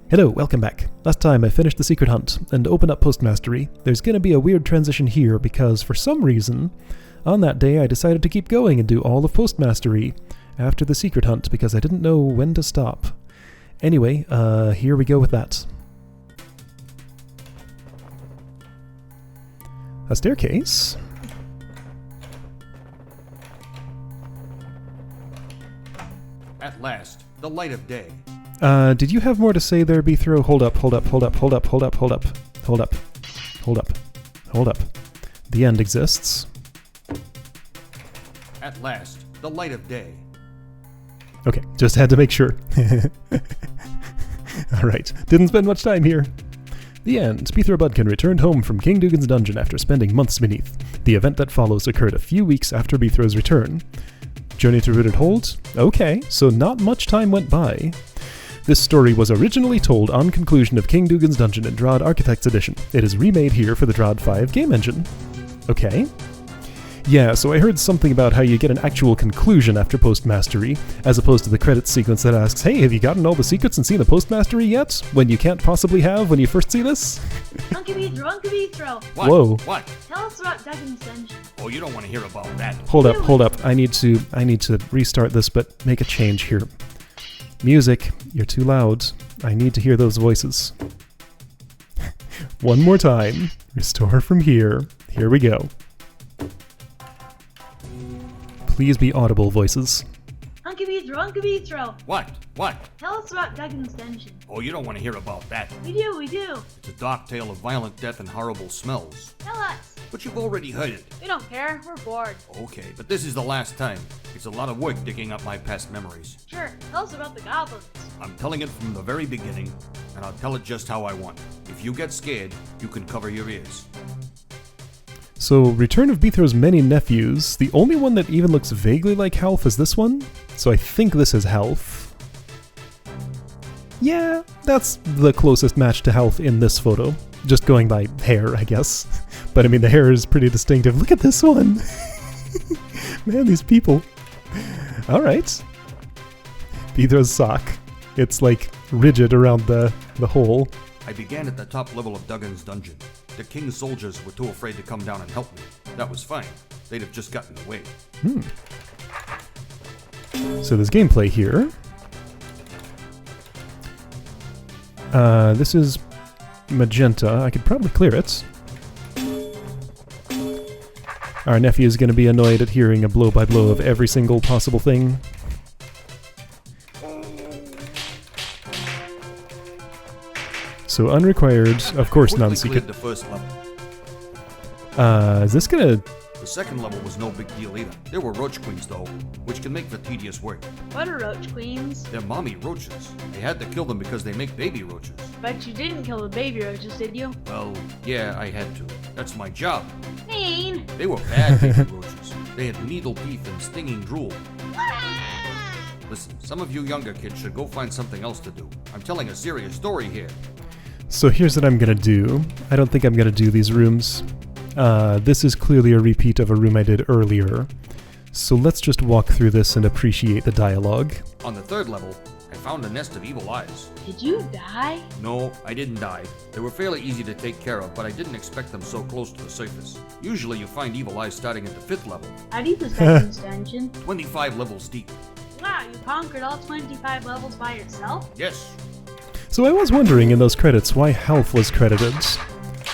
Hello, welcome back. Last time I finished the secret hunt and opened up Postmastery. There's gonna be a weird transition here because for some reason, on that day I decided to keep going and do all of Postmastery after the secret hunt because I didn't know when to stop. Anyway, here we go with that. A staircase. At last, the light of day. Did you have more to say there, Bethro? Hold up. The end exists. At last, the light of day. Okay, just had to make sure. Alright, didn't spend much time here. The end. Bethro Budkin returned home from King Dugan's dungeon after spending months beneath. The event that follows occurred a few weeks after Bethro's return. Journey to Rooted Hold? Okay, so not much time went by. This story was originally told on conclusion of King Dugan's Dungeon in DROD Architects Edition. It is remade here for the DROD 5 game engine. Okay. Yeah, so I heard something about how you get an actual conclusion after Postmastery, as opposed to the credits sequence that asks, hey, have you gotten all the secrets and seen the Postmastery yet? When you can't possibly have when you first see this? Uncle Bethro. What? Whoa. What? Tell us about Dugan's dungeon. Oh, you don't want to hear about that. Hold up. I need to restart this, but make a change here. Music, you're too loud. I need to hear those voices. One more time. Restore from here. Here we go. Please be audible voices. Uncle Bethro. What? Tell us about Dugan's dungeon. Oh, you don't want to hear about that. We do. It's a dark tale of violent death and horrible smells. Tell us. But you've already heard it. We don't care, we're bored. Okay, but this is the last time. It's a lot of work digging up my past memories. Sure, tell us about the goblins. I'm telling it from the very beginning, and I'll tell it just how I want. If you get scared, you can cover your ears. So, Return of Bethro's Many Nephews. The only one that even looks vaguely like Half is this one. So I think this is Half. Yeah, that's the closest match to Half in this photo. Just going by hair, I guess. But I mean, the hair is pretty distinctive. Look at this one! Man, these people. Alright. Bethro's sock. It's like rigid around the hole. I began at the top level of Dugan's dungeon. The king's soldiers were too afraid to come down and help me. That was fine. They'd have just gotten away. So there's gameplay here. This is magenta. I could probably clear it. Our nephew is going to be annoyed at hearing a blow-by-blow of every single possible thing. So unrequired, of course, non-secret. The first level. Is this gonna... The second level was no big deal either. There were roach queens though, which can make for tedious work. What are roach queens? They're mommy roaches. They had to kill them because they make baby roaches. But you didn't kill the baby roaches, did you? Well, yeah, I had to. That's my job. Mean. They were bad baby roaches. They had needle teeth and stinging drool. Listen, some of you younger kids should go find something else to do. I'm telling a serious story here. So here's what I'm gonna do. I don't think I'm gonna do these rooms. This is clearly a repeat of a room I did earlier. So let's just walk through this and appreciate the dialogue. On the third level, I found a nest of evil eyes. Did you die? No, I didn't die. They were fairly easy to take care of, but I didn't expect them so close to the surface. Usually you find evil eyes starting at the 5th level. How deep is Dugan's dungeon? 25 levels deep. Wow, you conquered all 25 levels by yourself? Yes. So I was wondering in those credits why Half was credited.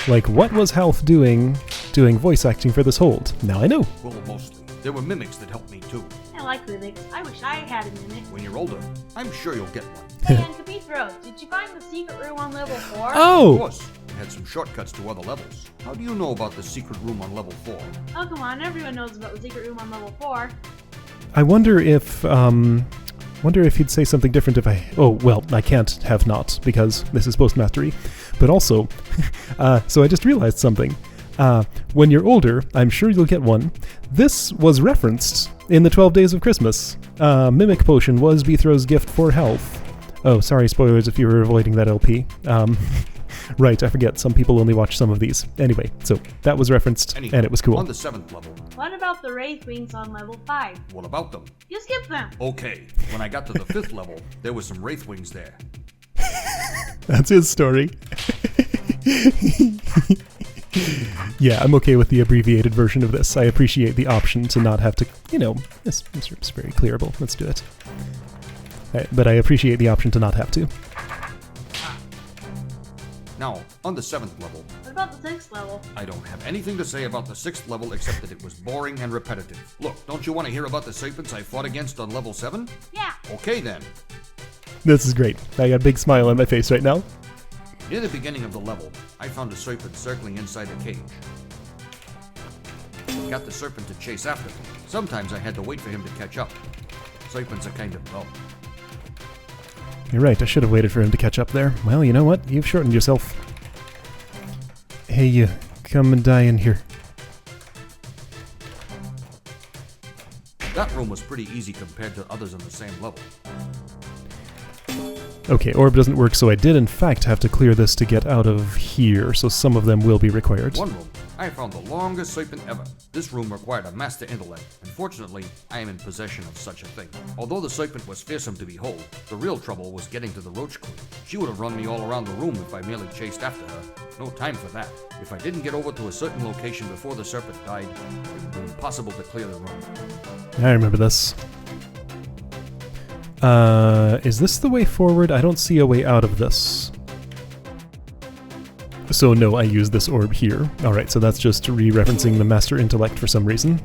Like, what was Half doing voice acting for this hold? Now I know. Well, mostly. There were mimics that helped me too. I like mimics. I wish I had a mimic. When you're older, I'm sure you'll get one. Hey, Uncle Bethro, did you find the secret room on level 4? Of Oh! course, it had some shortcuts to other levels. How do you know about the secret room on level 4? Oh, come on, everyone knows about the secret room on level 4. I wonder if he'd say something different if I... Oh, well, I can't have not, because this is Postmastery. But also, so I just realized something. When you're older, I'm sure you'll get one. This was referenced in the 12 Days of Christmas. Mimic Potion was Bethro's gift for health. Oh, sorry, spoilers if you were avoiding that LP. Right, I forget, some people only watch some of these. Anyway, so that was referenced, and it was cool. On the 7th level. What about the Wraith Wings on level 5? What about them? You skip them. Okay, when I got to the 5th level, there was some Wraith Wings there. That's his story. Yeah, I'm okay with the abbreviated version of this. I appreciate the option to not have to, it's very clearable. Let's do it. But I appreciate the option to not have to. Now, on the 7th level... What about the 6th level? I don't have anything to say about the 6th level except that it was boring and repetitive. Look, don't you want to hear about the serpents I fought against on level 7? Yeah. Okay then. This is great. I got a big smile on my face right now. Near the beginning of the level, I found a serpent circling inside a cage. I got the serpent to chase after me. Sometimes I had to wait for him to catch up. Serpents are kind of dumb. You're right, I should have waited for him to catch up there. Well, you know what? You've shortened yourself. Hey, you. Come and die in here. That room was pretty easy compared to others on the same level. Okay, orb doesn't work, so I did in fact have to clear this to get out of here, so some of them will be required. One room, I found the longest serpent ever. This room required a master intellect, and fortunately, I am in possession of such a thing. Although the serpent was fearsome to behold, the real trouble was getting to the roach queen. She would have run me all around the room if I merely chased after her. No time for that. If I didn't get over to a certain location before the serpent died, it would be impossible to clear the room. I remember this. Is this the way forward? I don't see a way out of this. So no, I use this orb here. Alright, so that's just re-referencing the Master Intellect for some reason.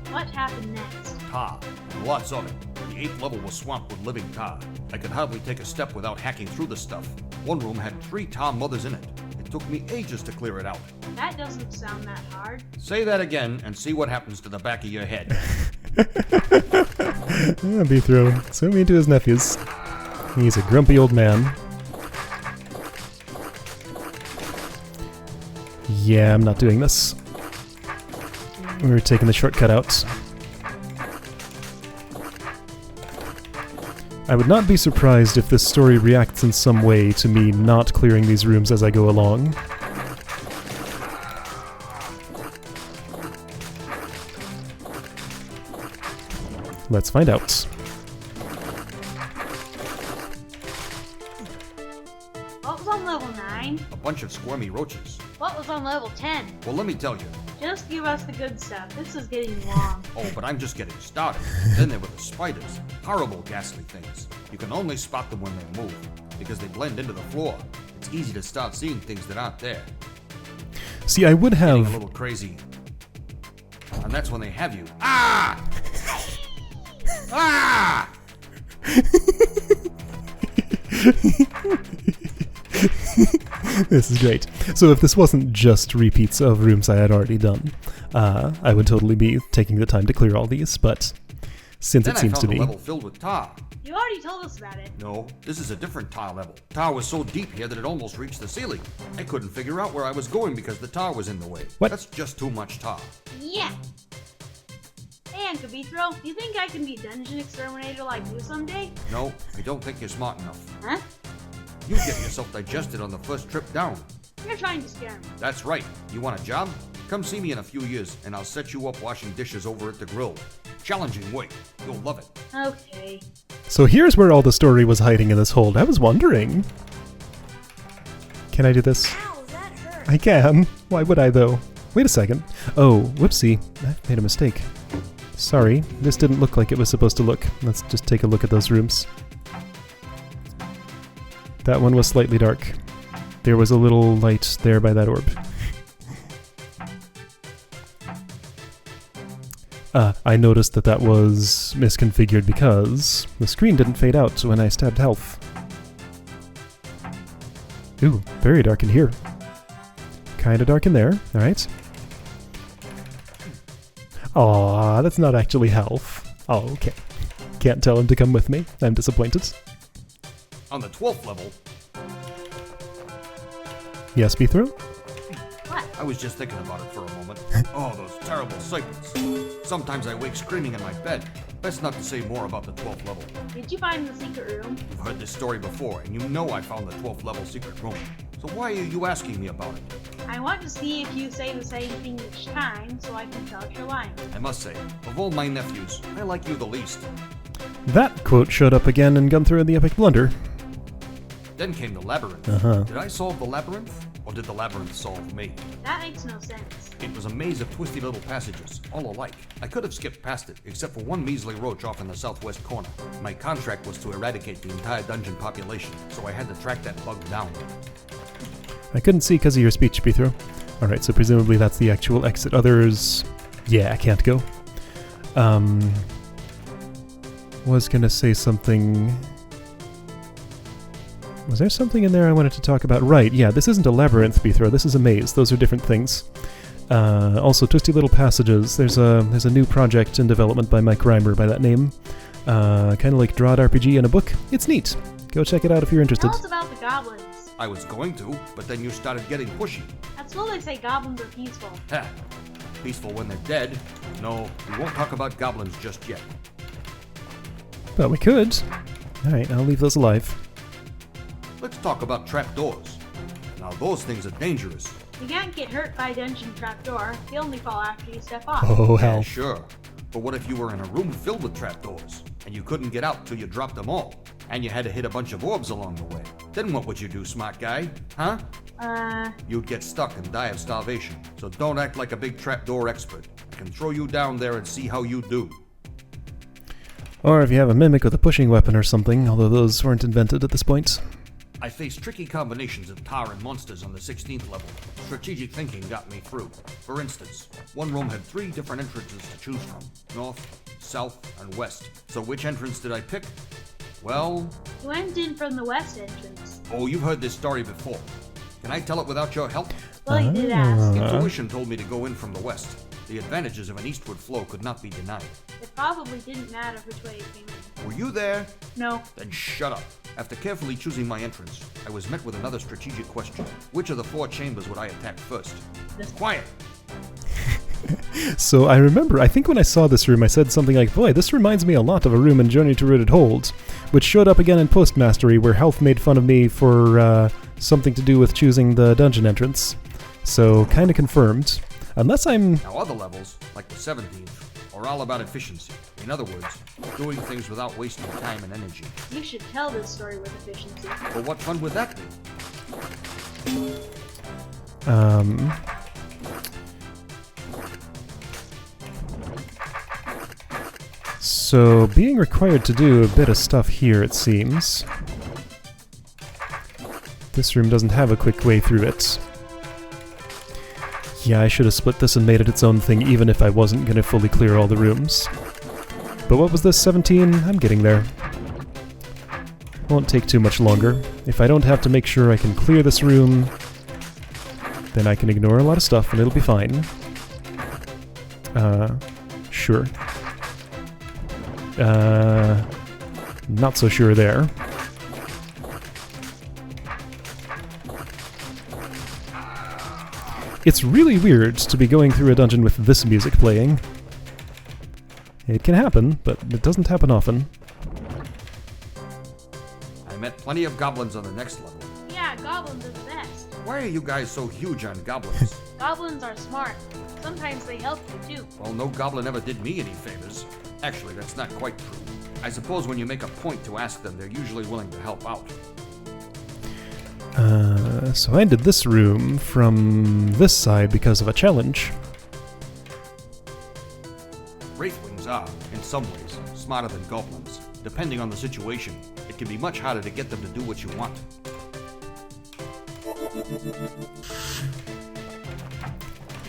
What happened next? Tar, and lots of it. The 8th level was swamped with living tar. I could hardly take a step without hacking through the stuff. One room had 3 tar mothers in it. It took me ages to clear it out. That doesn't sound that hard. Say that again and see what happens to the back of your head. Beethro, so mean to his nephews. He's a grumpy old man. Yeah, I'm not doing this. We're taking the shortcut out. I would not be surprised if this story reacts in some way to me not clearing these rooms as I go along. Let's find out. What was on level 9? A bunch of squirmy roaches. What was on level 10? Well, let me tell you. Just give us the good stuff. This is getting long. Oh, but I'm just getting started. Then there were the spiders. Horrible, ghastly things. You can only spot them when they move, because they blend into the floor. It's easy to start seeing things that aren't there. See, I would Getting a have... little crazy. And that's when they have you. Ah! Ah! This is great. So if this wasn't just repeats of rooms I had already done, I would totally be taking the time to clear all these, but since Then it seems I to found be... a level filled with tar. You already told us about it. No, this is a different tar level. Tar was so deep here that it almost reached the ceiling. I couldn't figure out where I was going because the tar was in the way. What? That's just too much tar. Yeah. And Kabithro, do you think I can be dungeon exterminator like you someday? No, I don't think you're smart enough. Huh? You get yourself digested on the first trip down. You're trying to scare me. That's right. You want a job? Come see me in a few years, and I'll set you up washing dishes over at the grill. Challenging work. You'll love it. Okay. So here's where all the story was hiding in this hold. I was wondering. Can I do this? Ow, that hurt. I can. Why would I, though? Wait a second. Oh, whoopsie. I made a mistake. Sorry, this didn't look like it was supposed to look. Let's just take a look at those rooms. That one was slightly dark. There was a little light there by that orb. I noticed that that was misconfigured because the screen didn't fade out when I stabbed health. Ooh, very dark in here. Kinda dark in there, alright. Aw, that's not actually health. Oh, okay. Can't tell him to come with me. I'm disappointed. On the 12th level, Yes, Beethro? What? I was just thinking about it for a moment. Oh, those terrible serpents. Sometimes I wake screaming in my bed. Best not to say more about the 12th level. Did you find the secret room? You've heard this story before, and you know I found the 12th level secret room. So why are you asking me about it? I want to see if you say the same thing each time, so I can tell if you're lying. I must say, of all my nephews, I like you the least. That quote showed up again in Gunther and the Epic Blunder. Then came the labyrinth. Did I solve the labyrinth? Or did the labyrinth solve me? That makes no sense. It was a maze of twisty little passages, all alike. I could have skipped past it, except for one measly roach off in the southwest corner. My contract was to eradicate the entire dungeon population, so I had to track that bug down. I couldn't see because of your speech, Speethro. Alright, so presumably that's the actual exit. Others... yeah, I can't go. Was gonna say something... was there something in there I wanted to talk about? Right, yeah, this isn't a labyrinth, Speethro, this is a maze. Those are different things. Also, twisty little passages. There's a new project in development by Mike Reimer by that name. Kind of like DROD RPG in a book. It's neat. Go check it out if you're interested. Tell us about the goblins. I was going to, but then you started getting pushy. At school they say goblins are peaceful. Ha! Peaceful when they're dead. No, we won't talk about goblins just yet. But we could. Alright, I'll leave those alive. Let's talk about trapdoors. Now those things are dangerous. You can't get hurt by a dungeon trapdoor. They only fall after you step off. Oh, hell. Yeah, sure. But what if you were in a room filled with trapdoors, and you couldn't get out till you dropped them all, and you had to hit a bunch of orbs along the way? Then what would you do, smart guy? Huh? You'd get stuck and die of starvation. So don't act like a big trapdoor expert. I can throw you down there and see how you do. Or if you have a mimic with a pushing weapon or something, although those weren't invented at this point. I faced tricky combinations of tar and monsters on the 16th level. Strategic thinking got me through. For instance, one room had 3 different entrances to choose from. North, south, and west. So which entrance did I pick? Well... you went in from the west entrance. Oh, you've heard this story before. Can I tell it without your help? Well, you did ask. Intuition told me to go in from the west. The advantages of an eastward flow could not be denied. It probably didn't matter which way you came in. Were you there? No. Then shut up. After carefully choosing my entrance, I was met with another strategic question. Which of the 4 chambers would I attack first? Quiet! So I remember, I think when I saw this room I said something like, boy, this reminds me a lot of a room in Journey to Rooted Hold, which showed up again in Postmastery, where Health made fun of me for something to do with choosing the dungeon entrance. So, kinda confirmed. Unless I'm... Now other levels, like the 17th, are all about efficiency. In other words, doing things without wasting time and energy. You should tell this story with efficiency. But what fun would that be? So, being required to do a bit of stuff here, it seems. This room doesn't have a quick way through it. Yeah, I should have split this and made it its own thing, even if I wasn't going to fully clear all the rooms. But what was this, 17? I'm getting there. Won't take too much longer. If I don't have to make sure I can clear this room, then I can ignore a lot of stuff and it'll be fine. Sure. Not so sure there. It's really weird to be going through a dungeon with this music playing. It can happen, but it doesn't happen often. I met plenty of goblins on the next level. Yeah, goblins are the best. Why are you guys so huge on goblins? Goblins are smart. Sometimes they help you too. Well, no goblin ever did me any favors. Actually, that's not quite true. I suppose when you make a point to ask them, they're usually willing to help out. So I did this room from this side because of a challenge. Wraithlings are, in some ways, smarter than goblins. Depending on the situation, it can be much harder to get them to do what you want.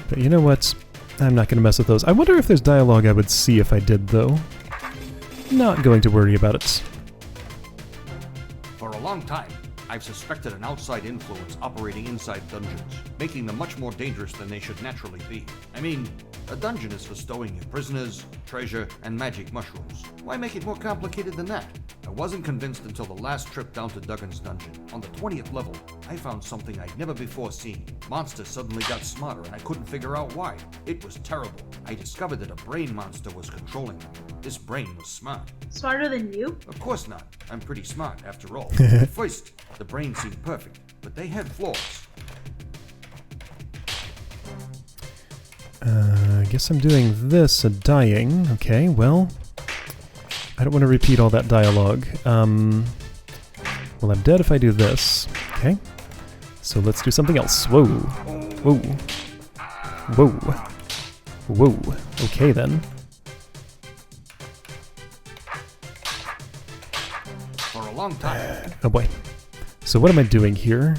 But you know what? I'm not going to mess with those. I wonder if there's dialogue I would see if I did, though. Not going to worry about it. For a long time, I've suspected an outside influence operating inside dungeons, making them much more dangerous than they should naturally be. I mean, a dungeon is for stowing your prisoners, treasure, and magic mushrooms. Why make it more complicated than that? I wasn't convinced until the last trip down to Dugan's dungeon. On the 20th level, I found something I'd never before seen. Monsters suddenly got smarter and I couldn't figure out why. It was terrible. I discovered that a brain monster was controlling them. This brain was smart. Smarter than you? Of course not. I'm pretty smart, after all. At first, the brain seemed perfect, but they had flaws. I guess I'm doing this and dying. Okay, well, I don't want to repeat all that dialogue. Well, I'm dead if I do this. Okay. So let's do something else. Whoa. Whoa. Whoa. Whoa. Okay, then. For a long time. Oh boy. So what am I doing here?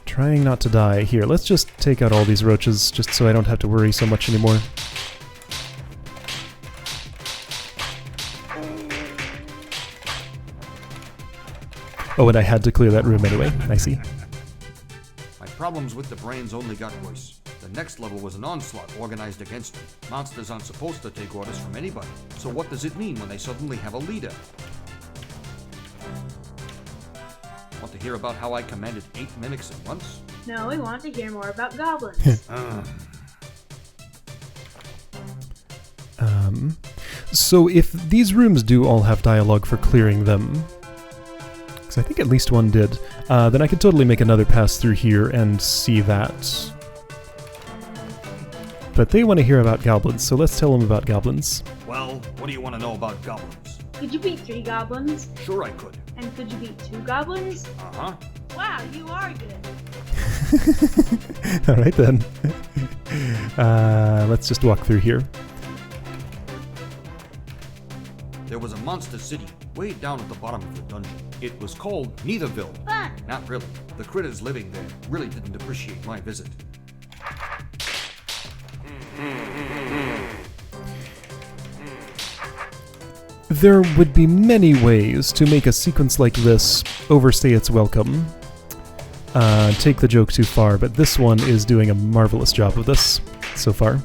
Trying not to die. Here, let's just take out all these roaches, just so I don't have to worry so much anymore. Oh, and I had to clear that room anyway. I see. My problems with the brains only got worse. The next level was an onslaught organized against me. Monsters aren't supposed to take orders from anybody. So what does it mean when they suddenly have a leader? Want to hear about how I commanded 8 mimics at once? No, we want to hear more about goblins. So if these rooms do all have dialogue for clearing them, because I think at least one did, then I could totally make another pass through here and see that. But they want to hear about goblins, so let's tell them about goblins. Well, what do you want to know about goblins? Could you beat 3 goblins? Sure I could. And could you beat 2 goblins? Uh-huh. Wow, you are good. Alright then. Let's just walk through here. There was a monster city way down at the bottom of the dungeon. It was called Neitherville. Fun! Not really. The critters living there really didn't appreciate my visit. There would be many ways to make a sequence like this overstay its welcome. Take the joke too far, but this one is doing a marvelous job of this so far.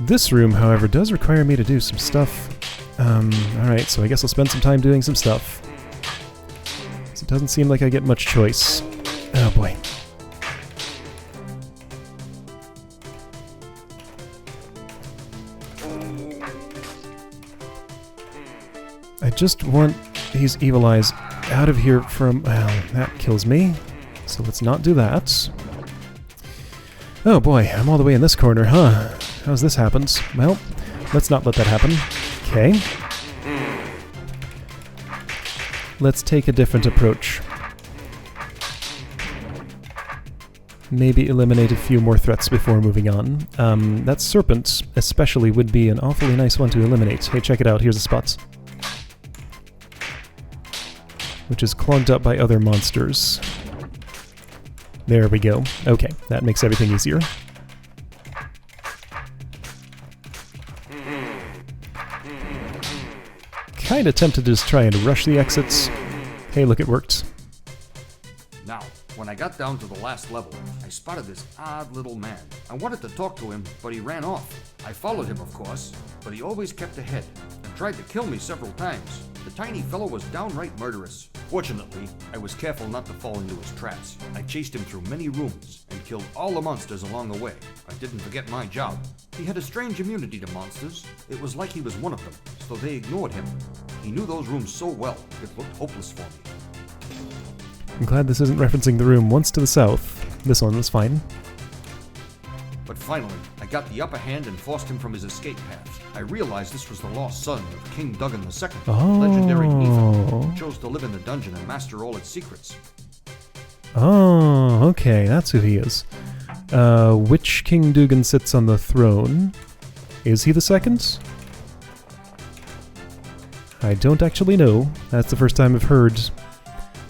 This room, however, does require me to do some stuff. Alright, so I guess I'll spend some time doing some stuff. So it doesn't seem like I get much choice. Oh boy. I just want these evil eyes out of here from... Well, that kills me. So let's not do that. Oh boy, I'm all the way in this corner, huh? How's this happened? Well, let's not let that happen. Okay. Let's take a different approach. Maybe eliminate a few more threats before moving on. That serpent, especially, would be an awfully nice one to eliminate. Hey, check it out. Here's a spot. Which is clogged up by other monsters. There we go. Okay, that makes everything easier. Kinda tempted to just try and rush the exits. Hey, look, it worked. Now, when I got down to the last level, I spotted this odd little man. I wanted to talk to him, but he ran off. I followed him, of course, but he always kept ahead and tried to kill me several times. The tiny fellow was downright murderous. Fortunately, I was careful not to fall into his traps. I chased him through many rooms and killed all the monsters along the way. I didn't forget my job. He had a strange immunity to monsters. It was like he was one of them, so they ignored him. He knew those rooms so well, it looked hopeless for me. I'm glad this isn't referencing the room once to the south. This one was fine. But finally, I got the upper hand and forced him from his escape path. I realized this was the lost son of King Dugan II, legendary Ethan, who chose to live in the dungeon and master all its secrets. Oh, okay, that's who he is. Which King Dugan sits on the throne? Is he the second? I don't actually know. That's the first time I've heard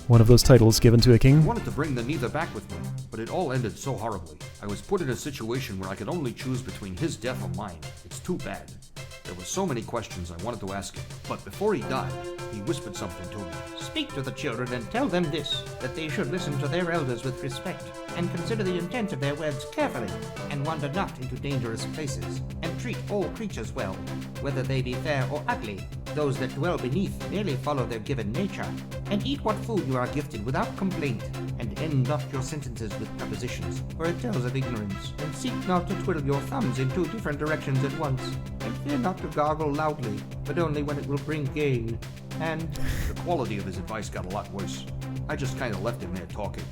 one of those titles given to a king. I wanted to bring the Neither back with me, but it all ended so horribly. I was put in a situation where I could only choose between his death or mine. It's too bad. There were so many questions I wanted to ask him, but before he died, he whispered something to me. Speak to the children and tell them this, that they should listen to their elders with respect, and consider the intent of their words carefully, and wander not into dangerous places, and treat all creatures well, whether they be fair or ugly. Those that dwell beneath merely follow their given nature, and eat what food you are gifted without complaint, and end not your sentences with prepositions, for it tells of ignorance, and seek not to twiddle your thumbs in 2 different directions at once, and fear not to gargle loudly, but only when it will bring gain, and... The quality of his advice got a lot worse. I just kind of left him there talking.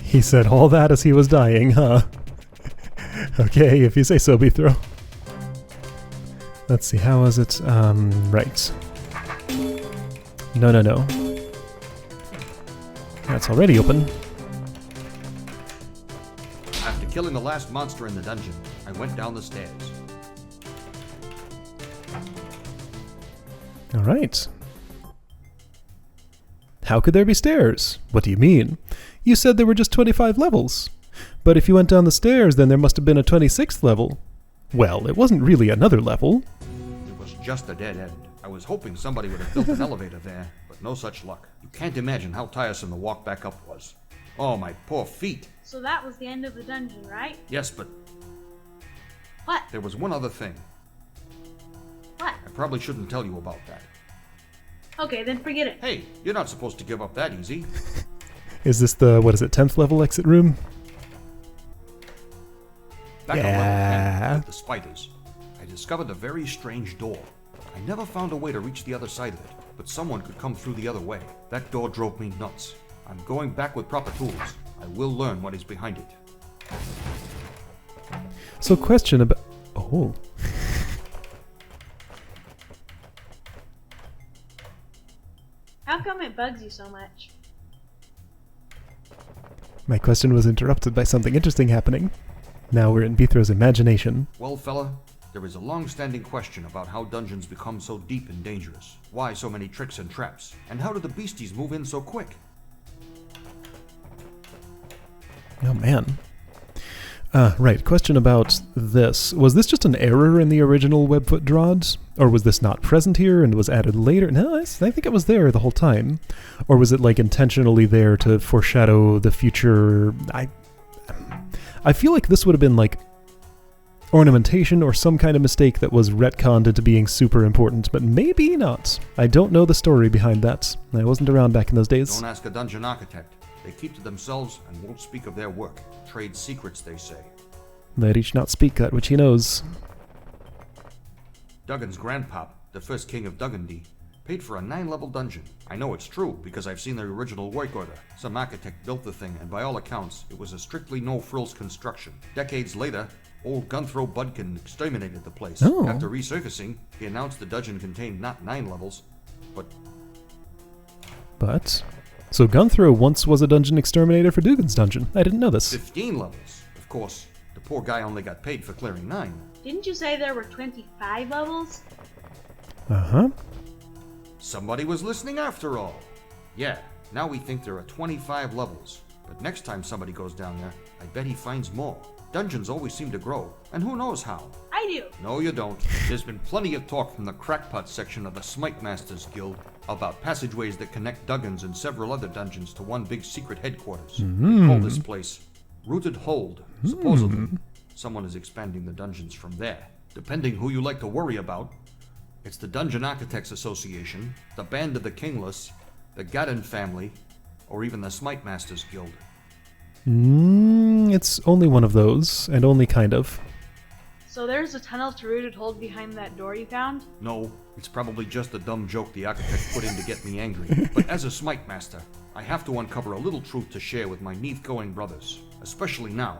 He said all that as he was dying, huh? Okay, if you say so, Bithro. Let's see, how was it? Right. No. That's already open. After killing the last monster in the dungeon, I went down the stairs. Alright. How could there be stairs? What do you mean? You said there were just 25 levels. But if you went down the stairs, then there must have been a 26th level. Well, it wasn't really another level. It was just a dead end. I was hoping somebody would have built an elevator there, but no such luck. You can't imagine how tiresome the walk back up was. Oh, my poor feet. So that was the end of the dungeon, right? Yes, but What? there was one other thing. What? I probably shouldn't tell you about that. Okay, then forget it. Hey, you're not supposed to give up that easy. Is this the, 10th level exit room? Back on Yeah. level 10, with the spiders, I discovered a very strange door. I never found a way to reach the other side of it, but someone could come through the other way. That door drove me nuts. I'm going back with proper tools. I will learn what is behind it. So question about... Oh. How come it bugs you so much? My question was interrupted by something interesting happening. Now we're in Bithro's imagination. Well, fella, there is a long-standing question about how dungeons become so deep and dangerous. Why so many tricks and traps? And how do the beasties move in so quick? Oh man. Right, question about this. Was this just an error in the original Webfoot DROD? Or was this not present here and was added later? No, I think it was there the whole time. Or was it like intentionally there to foreshadow the future? I feel like this would have been like ornamentation or some kind of mistake that was retconned into being super important, but maybe not. I don't know the story behind that. I wasn't around back in those days. Don't ask a dungeon architect. They keep to themselves and won't speak of their work. Trade secrets, they say. Let each not speak that which he knows. Dugan's grandpop, the first king of Dugandy, paid for a 9-level dungeon. I know it's true because I've seen the original work order. Some architect built the thing, and by all accounts, it was a strictly no-frills construction. Decades later, old Gunthrow Budkin exterminated the place. Oh. After resurfacing, he announced the dungeon contained not 9 levels, but But... So Gunthrow once was a dungeon exterminator for Dugan's dungeon. I didn't know this. 15 levels. Of course, the poor guy only got paid for clearing 9. Didn't you say there were 25 levels? Uh-huh. Somebody was listening after all. Yeah, now we think there are 25 levels. But next time somebody goes down there, I bet he finds more. Dungeons always seem to grow, and who knows how. I do. No, you don't. There's been plenty of talk from the crackpot section of the Smite Masters Guild about passageways that connect Dugans and several other dungeons to one big secret headquarters. They call this place Rooted Hold, supposedly. Someone is expanding the dungeons from there. Depending who you like to worry about, it's the Dungeon Architects Association, the Band of the Kingless, the Gadden family, or even the Smite Masters Guild. It's only one of those, and only kind of. So there's a tunnel to Rooted Hold behind that door you found? No, it's probably just a dumb joke the architect put in to get me angry. But as a Smite Master, I have to uncover a little truth to share with my Neath-going brothers. Especially now,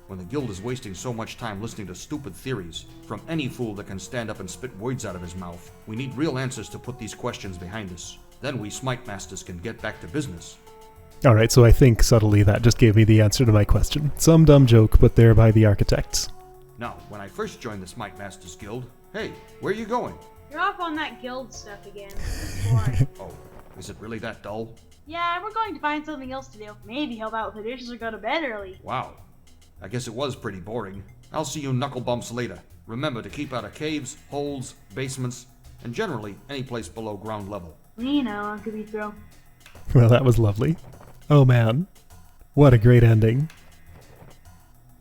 when the guild is wasting so much time listening to stupid theories from any fool that can stand up and spit words out of his mouth. We need real answers to put these questions behind us. Then we Smite Masters can get back to business. Alright, so I think subtly that just gave me the answer to my question. Some dumb joke put there by the architects. Now, when I first joined the Smite Masters Guild, hey, where are you going? You're off on that guild stuff again. It's boring. Oh, is it really that dull? Yeah, we're going to find something else to do. Maybe help out with the dishes or go to bed early. Wow. I guess it was pretty boring. I'll see you Knucklebumps later. Remember to keep out of caves, holes, basements, and generally any place below ground level. You know, Uncle Bithro. Well, that was lovely. Oh man. What a great ending.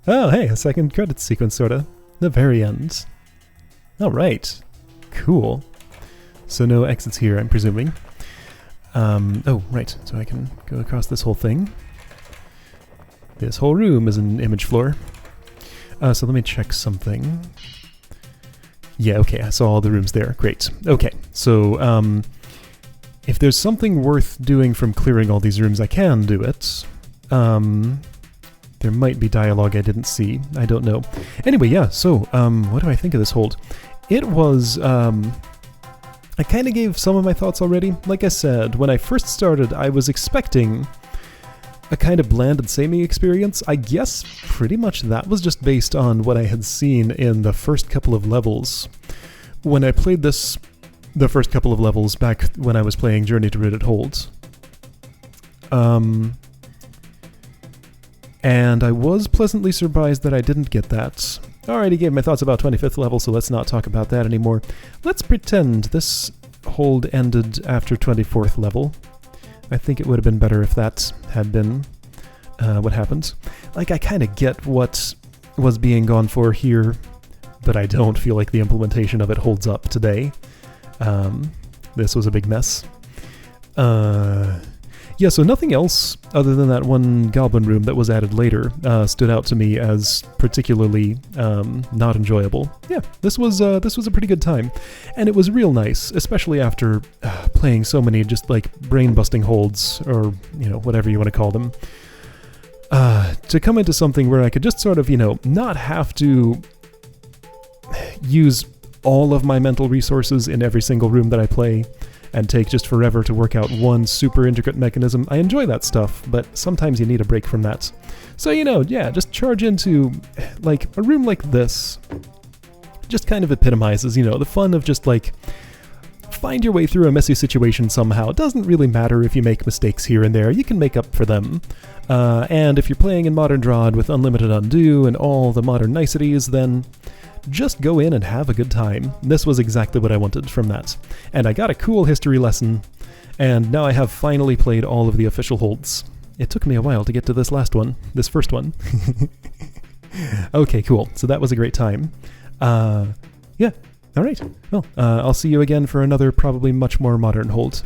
Oh, hey, a second credit sequence, sorta. The very end. Alright. Cool. So no exits here, I'm presuming. Oh, right. So I can go across this whole thing. This whole room is an image floor. So let me check something. Yeah, okay, I saw all the rooms there. Great. Okay, so, if there's something worth doing from clearing all these rooms, I can do it. There might be dialogue I didn't see. I don't know. Anyway, yeah, so, what do I think of this hold? It was, I kind of gave some of my thoughts already. Like I said, when I first started, I was expecting a kind of bland and samey experience. I guess pretty much that was just based on what I had seen in the first couple of levels. When I played this, the first couple of levels back when I was playing Journey to Rooted Hold. And I was pleasantly surprised that I didn't get that. Alrighty, gave my thoughts about 25th level, so let's not talk about that anymore. Let's pretend this hold ended after 24th level. I think it would have been better if that had been what happened. Like, I kind of get what was being gone for here, but I don't feel like the implementation of it holds up today. This was a big mess. Yeah, so nothing else other than that one goblin room that was added later stood out to me as particularly not enjoyable. Yeah, this was a pretty good time, and it was real nice, especially after playing so many just like brain-busting holds, or whatever you want to call them, to come into something where I could just sort of not have to use all of my mental resources in every single room that I play, and take just forever to work out one super intricate mechanism. I enjoy that stuff, but sometimes you need a break from that. So, yeah, just charge into, like, a room like this. Just kind of epitomizes, the fun of just, like, find your way through a messy situation somehow. It doesn't really matter if you make mistakes here and there, you can make up for them. And if you're playing in Modern DROD with unlimited undo and all the modern niceties, then just go in and have a good time. This was exactly what I wanted from that. And I got a cool history lesson, and now I have finally played all of the official holds. It took me a while to get to this first one. Okay, cool. So that was a great time. Yeah, alright. Well, I'll see you again for another probably much more modern hold.